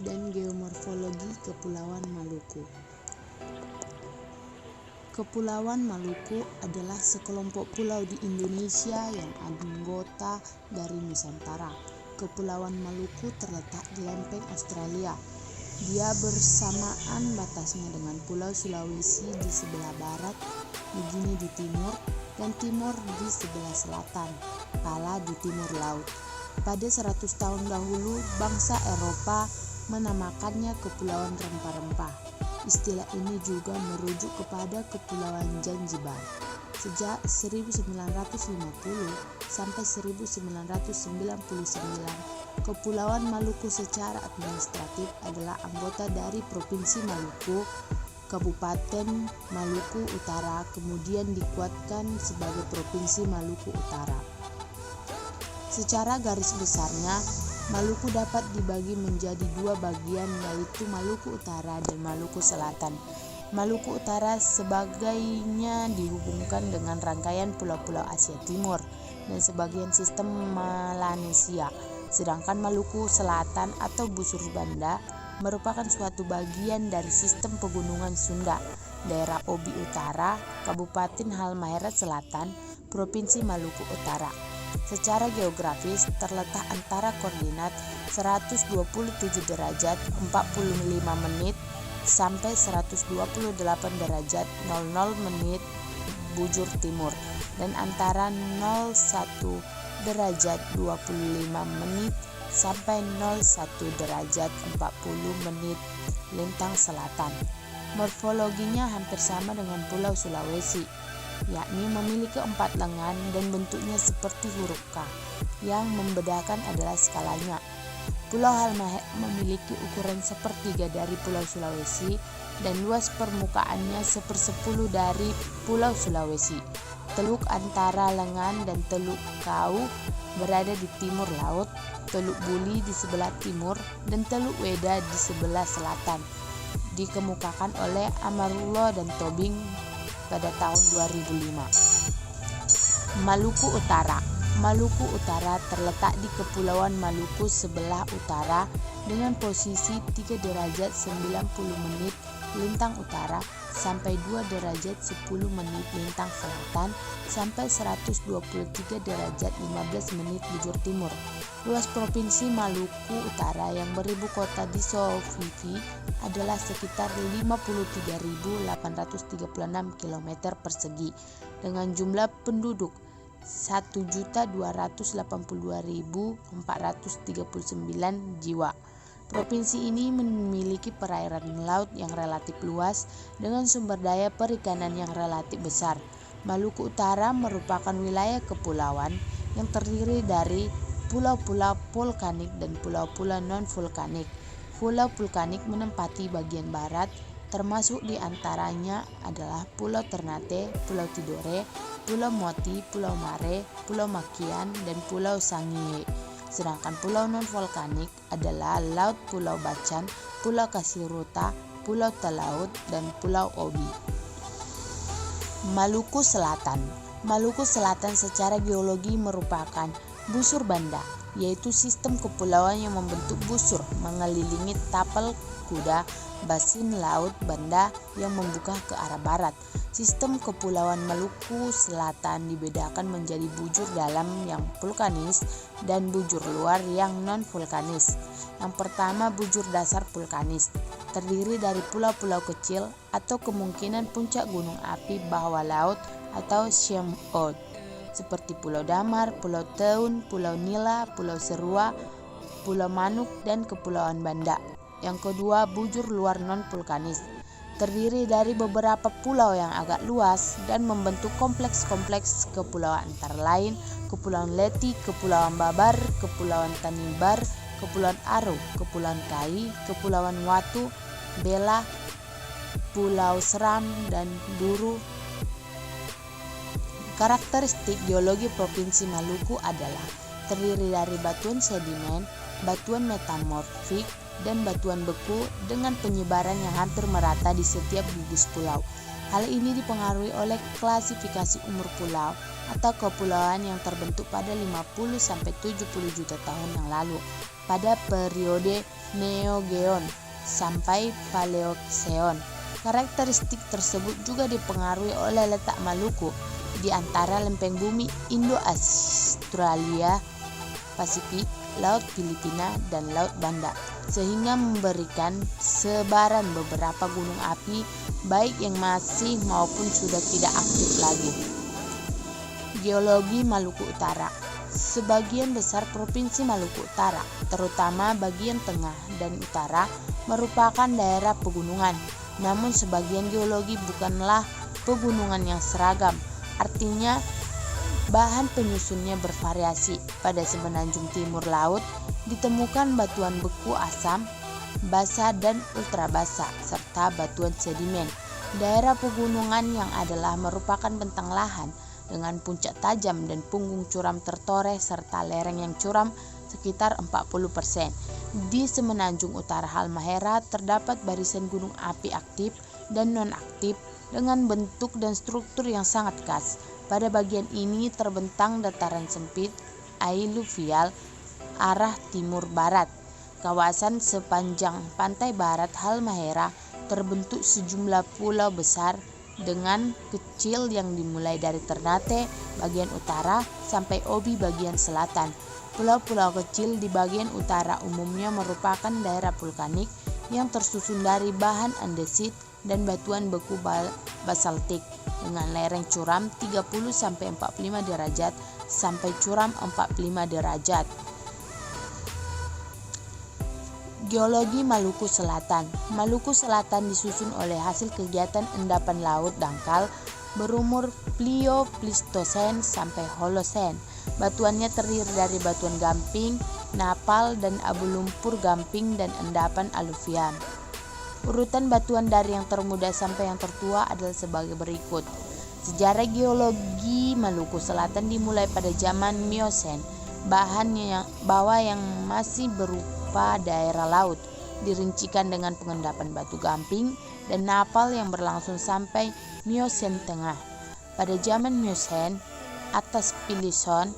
dan geomorfologi Kepulauan Maluku. Kepulauan Maluku adalah sekelompok pulau di Indonesia yang anggota dari Nusantara. Kepulauan Maluku terletak di lempeng Australia. Dia bersamaan batasnya dengan Pulau Sulawesi di sebelah barat, Nugini di timur, dan Timor di sebelah selatan, Pala di timur laut. Pada 100 tahun dahulu, bangsa Eropa menamakannya Kepulauan Rempah-Rempah. Istilah ini juga merujuk kepada Kepulauan Zanzibar. Sejak 1950 sampai 1999, Kepulauan Maluku secara administratif adalah anggota dari Provinsi Maluku, Kabupaten Maluku Utara, kemudian dikuatkan sebagai Provinsi Maluku Utara. Secara garis besarnya, Maluku dapat dibagi menjadi dua bagian, yaitu Maluku Utara dan Maluku Selatan. Maluku Utara sebagainya dihubungkan dengan rangkaian pulau-pulau Asia Timur dan sebagian sistem Melanesia. Sedangkan Maluku Selatan atau Busur Banda merupakan suatu bagian dari sistem pegunungan Sunda, daerah Obi Utara, Kabupaten Halmahera Selatan, Provinsi Maluku Utara. Secara geografis terletak antara koordinat 127 derajat 45 menit sampai 128 derajat 00 menit bujur timur dan antara 01 derajat 25 menit sampai 01 derajat 40 menit lintang selatan. Morfologinya hampir sama dengan Pulau Sulawesi, yakni memiliki 4 lengan dan bentuknya seperti huruf K. Yang membedakan adalah skalanya. Pulau Halmahera memiliki ukuran sepertiga dari Pulau Sulawesi dan luas permukaannya 1/10 dari Pulau Sulawesi. Teluk antara lengan dan Teluk Kau berada di timur laut, Teluk Buli di sebelah timur, dan Teluk Weda di sebelah selatan. Dikemukakan oleh Amarullah dan Tobing pada tahun 2005. Maluku Utara. Maluku Utara terletak di Kepulauan Maluku sebelah utara dengan posisi 3 derajat 90 menit lintang utara sampai 2 derajat 10 menit lintang selatan sampai 123 derajat 15 menit bujur timur. Luas Provinsi Maluku Utara yang beribu kota di Sofifi adalah sekitar 53.836 km persegi dengan jumlah penduduk 1.282.439 jiwa. Provinsi ini memiliki perairan laut yang relatif luas dengan sumber daya perikanan yang relatif besar. Maluku Utara merupakan wilayah kepulauan yang terdiri dari pulau-pulau vulkanik dan pulau-pulau non-vulkanik. Pulau vulkanik menempati bagian barat, termasuk di antaranya adalah Pulau Ternate, Pulau Tidore, Pulau Moti, Pulau Mare, Pulau Makian, dan Pulau Sangihe. Sedangkan pulau non-vulkanik adalah Laut Pulau Bacan, Pulau Kasiruta, Pulau Talaut, dan Pulau Obi. Maluku Selatan. Maluku Selatan secara geologi merupakan busur banda, yaitu sistem kepulauan yang membentuk busur mengelilingi tapal kuda basin laut banda yang membuka ke arah barat. Sistem kepulauan Maluku Selatan dibedakan menjadi bujur dalam yang vulkanis dan bujur luar yang non-vulkanis. Yang pertama, bujur dasar vulkanis, terdiri dari pulau-pulau kecil atau kemungkinan puncak gunung api bawah laut atau Shemod, seperti Pulau Damar, Pulau Teun, Pulau Nila, Pulau Serua, Pulau Manuk, dan Kepulauan Banda. Yang kedua, bujur luar non-vulkanis, terdiri dari beberapa pulau yang agak luas dan membentuk kompleks-kompleks kepulauan antara lain Kepulauan Leti, Kepulauan Babar, Kepulauan Tanimbar, Kepulauan Aro, Kepulauan Kai, Kepulauan Watu, Bela, Pulau Seram, dan Duru. Karakteristik geologi Provinsi Maluku adalah terdiri dari batuan sedimen, batuan metamorfik, dan batuan beku dengan penyebaran yang hampir merata di setiap gugus pulau. Hal ini dipengaruhi oleh klasifikasi umur pulau atau kepulauan yang terbentuk pada 50-70 juta tahun yang lalu. pada periode Neogeon sampai Paleozoion. Karakteristik tersebut juga dipengaruhi oleh letak Maluku di antara lempeng bumi Indo-Australia Pasifik, Laut Filipina, dan Laut Banda, sehingga memberikan sebaran beberapa gunung api baik yang masih maupun sudah tidak aktif lagi. Geologi Maluku Utara. Sebagian besar Provinsi Maluku Utara, terutama bagian tengah dan utara, merupakan daerah pegunungan. Namun sebagian geologi bukanlah pegunungan yang seragam. Artinya bahan penyusunnya bervariasi. Pada semenanjung timur laut ditemukan batuan beku asam, basa dan ultrabasa serta batuan sedimen. Daerah pegunungan yang adalah merupakan bentang lahan dengan puncak tajam dan punggung curam tertoreh serta lereng yang curam sekitar 40%. Di semenanjung utara Halmahera terdapat barisan gunung api aktif dan non-aktif dengan bentuk dan struktur yang sangat khas. Pada bagian ini terbentang dataran sempit ailuvial arah timur barat. Kawasan sepanjang pantai barat Halmahera terbentuk sejumlah pulau besar dengan kecil yang dimulai dari Ternate bagian utara sampai Obi bagian selatan. Pulau-pulau kecil di bagian utara umumnya merupakan daerah vulkanik yang tersusun dari bahan andesit dan batuan beku basaltik dengan lereng curam 30-45 derajat sampai curam 45 derajat. Geologi Maluku Selatan. Maluku Selatan disusun oleh hasil kegiatan endapan laut dangkal berumur Pliocene sampai Holocene. Batuannya terdiri dari batuan gamping, napal, dan abu lumpur gamping dan endapan aluvium. Urutan batuan dari yang termuda sampai yang tertua adalah sebagai berikut. Sejarah geologi Maluku Selatan dimulai pada zaman Miocene. Bawah yang masih berupa daerah laut dirincikan dengan pengendapan batu gamping dan napal yang berlangsung sampai Miocene Tengah. Pada zaman Miocene atas Pliocene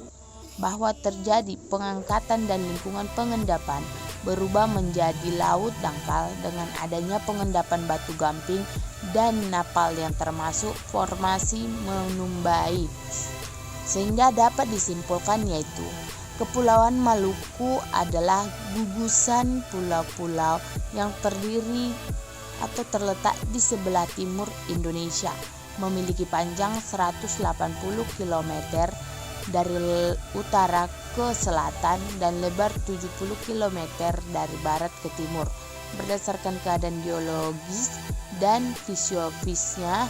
bahwa terjadi pengangkatan dan lingkungan pengendapan berubah menjadi laut dangkal dengan adanya pengendapan batu gamping dan napal yang termasuk formasi menumbai, sehingga dapat disimpulkan yaitu Kepulauan Maluku adalah gugusan pulau-pulau yang terdiri atau terletak di sebelah timur Indonesia, memiliki panjang 180 km dari utara ke selatan dan lebar 70 km dari barat ke timur. Berdasarkan keadaan geologis dan fisiografisnya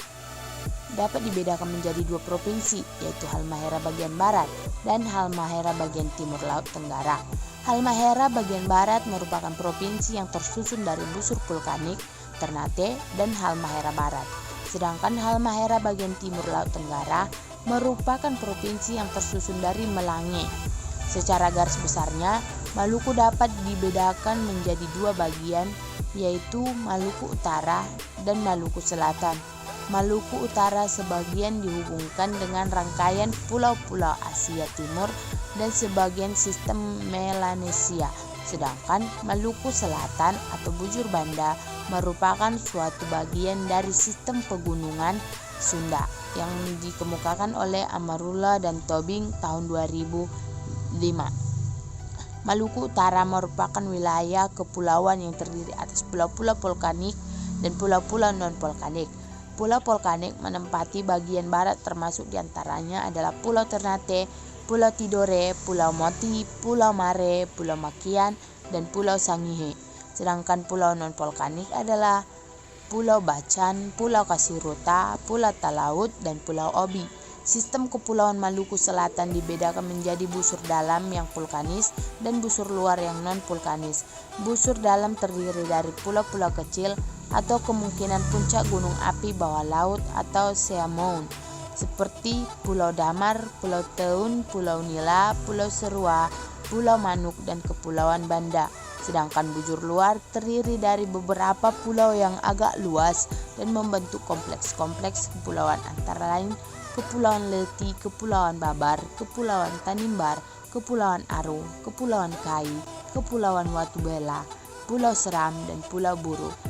dapat dibedakan menjadi dua provinsi, yaitu Halmahera bagian barat dan Halmahera bagian timur Laut Tenggara. Halmahera bagian barat merupakan provinsi yang tersusun dari busur vulkanik Ternate dan Halmahera Barat. Sedangkan Halmahera bagian timur Laut Tenggara merupakan provinsi yang tersusun dari Melange. Secara garis besarnya, Maluku dapat dibedakan menjadi dua bagian, yaitu Maluku Utara dan Maluku Selatan. Maluku Utara sebagian dihubungkan dengan rangkaian pulau-pulau Asia Timur dan sebagian sistem Melanesia. Sedangkan Maluku Selatan atau Bujur Banda merupakan suatu bagian dari sistem pegunungan Sunda yang dikemukakan oleh Amarullah dan Tobing tahun 2005. Maluku Utara merupakan wilayah kepulauan yang terdiri atas pulau-pulau vulkanik dan pulau-pulau non-vulkanik. Pulau vulkanik menempati bagian barat termasuk diantaranya adalah Pulau Ternate, Pulau Tidore, Pulau Moti, Pulau Mare, Pulau Makian, dan Pulau Sangihe. Sedangkan pulau non-vulkanik adalah Pulau Bacan, Pulau Kasiruta, Pulau Talaut, dan Pulau Obi. Sistem kepulauan Maluku Selatan dibedakan menjadi busur dalam yang vulkanis dan busur luar yang non-vulkanis. Busur dalam terdiri dari pulau-pulau kecil atau kemungkinan puncak gunung api bawah laut atau sea mound, seperti Pulau Damar, Pulau Teun, Pulau Nila, Pulau Serua, Pulau Manuk, dan Kepulauan Banda. Sedangkan bujur luar terdiri dari beberapa pulau yang agak luas dan membentuk kompleks-kompleks kepulauan antara lain Kepulauan Leti, Kepulauan Babar, Kepulauan Tanimbar, Kepulauan Aru, Kepulauan Kai, Kepulauan Watubela, Pulau Seram, dan Pulau Buru.